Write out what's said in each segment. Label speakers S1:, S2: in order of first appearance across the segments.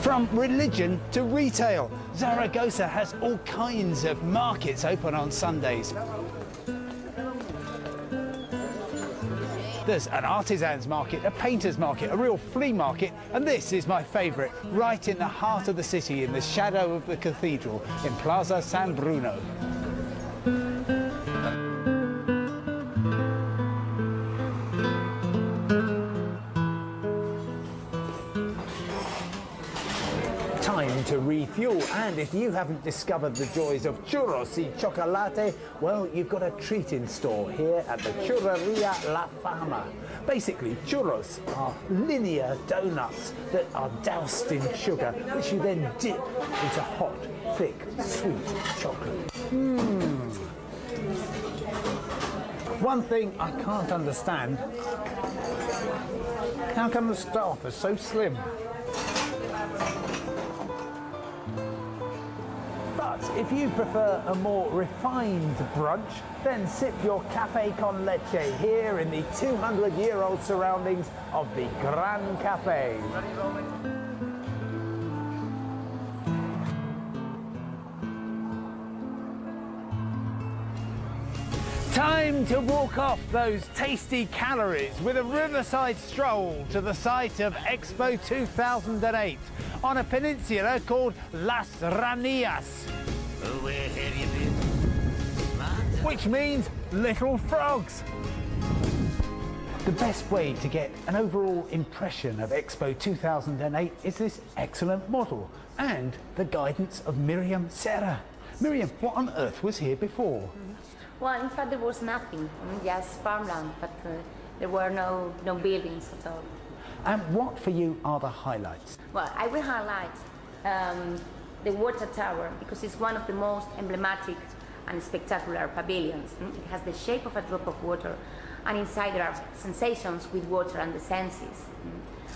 S1: From religion to retail, Zaragoza has all kinds of markets open on Sundays. There's an artisan's market, a painter's market, a real flea market, and this is my favourite, right in the heart of the city, in the shadow of the cathedral, in Plaza San Bruno. Time to refuel, and if you haven't discovered the joys of churros y chocolate, well, you've got a treat in store here at the Churreria La Fama. Basically, churros are linear donuts that are doused in sugar, which you then dip into hot, thick, sweet chocolate. One thing I can't understand, how come the staff are so slim? But if you prefer a more refined brunch, then sip your café con leche here in the 200-year-old surroundings of the Gran Café. Time to walk off those tasty calories with a riverside stroll to the site of Expo 2008 on a peninsula called Las Ranias, which means little frogs. The best way to get an overall impression of Expo 2008 is this excellent model and the guidance of Miriam Serra. Miriam, what on earth was here before?
S2: Well, in fact, there was nothing, just farmland, but there were no buildings at all.
S1: And what for you are the highlights?
S2: Well, I will highlight the water tower because it's one of the most emblematic and spectacular pavilions. It has the shape of a drop of water, and inside there are sensations with water and the senses.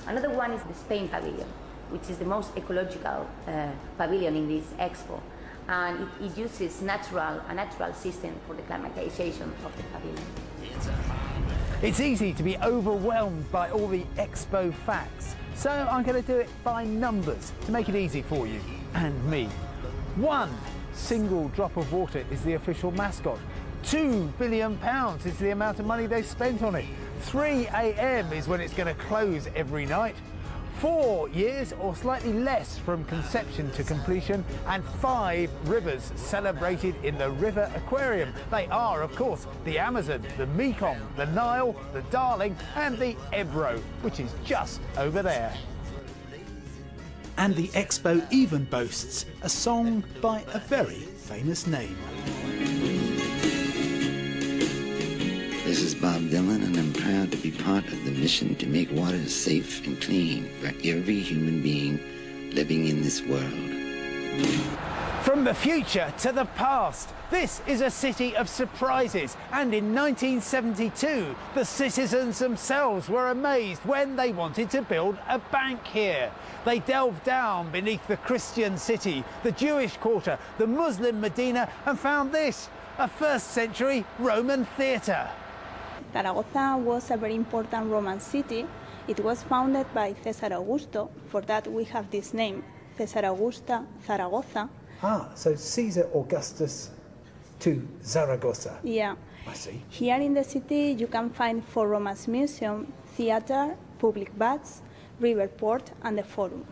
S2: Another one is the Spain pavilion, which is the most ecological pavilion in this expo. And it uses a natural system for the climatization of the pavilion.
S1: It's easy to be overwhelmed by all the expo facts, so I'm going to do it by numbers to make it easy for you and me. 1 single drop of water is the official mascot. £2 billion is the amount of money they've spent on it. 3 AM is when it's going to close every night. 4 years or slightly less from conception to completion, and 5 rivers celebrated in the River Aquarium. They are, of course, the Amazon, the Mekong, the Nile, the Darling and the Ebro, which is just over there. And the expo even boasts a song by a very famous name.
S3: This is Bob Dylan, and I'm proud to be part of the mission to make water safe and clean for every human being living in this world.
S1: From the future to the past, this is a city of surprises, and in 1972 the citizens themselves were amazed when they wanted to build a bank here. They delved down beneath the Christian city, the Jewish quarter, the Muslim Medina, and found this, a 1st century Roman theatre.
S4: Zaragoza was a very important Roman city. It was founded by Caesar Augusto. For that we have this name, Caesar Augusta Zaragoza.
S1: Ah, so Caesar Augustus to Zaragoza.
S4: Yeah.
S1: I see.
S4: Here in the city you can find 4 Romance museum, theatre, public baths, river port and the forum.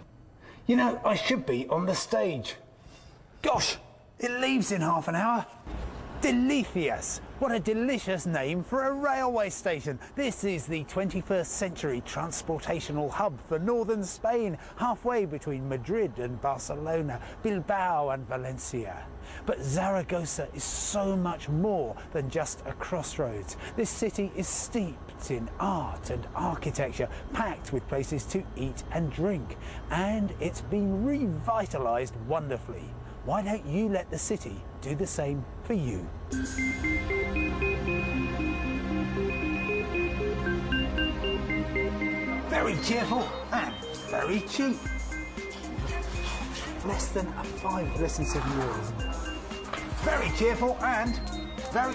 S1: You know, I should be on the stage. Gosh, it leaves in half an hour. Delicious! What a delicious name for a railway station. This is the 21st century transportational hub for northern Spain, halfway between Madrid and Barcelona, Bilbao and Valencia. But Zaragoza is so much more than just a crossroads. This city is steeped in art and architecture, packed with places to eat and drink, and it's been revitalised wonderfully. Why don't you let the city do the same for you? Very cheerful and very cheap. Less than a 5, less than €7. Very cheerful and very...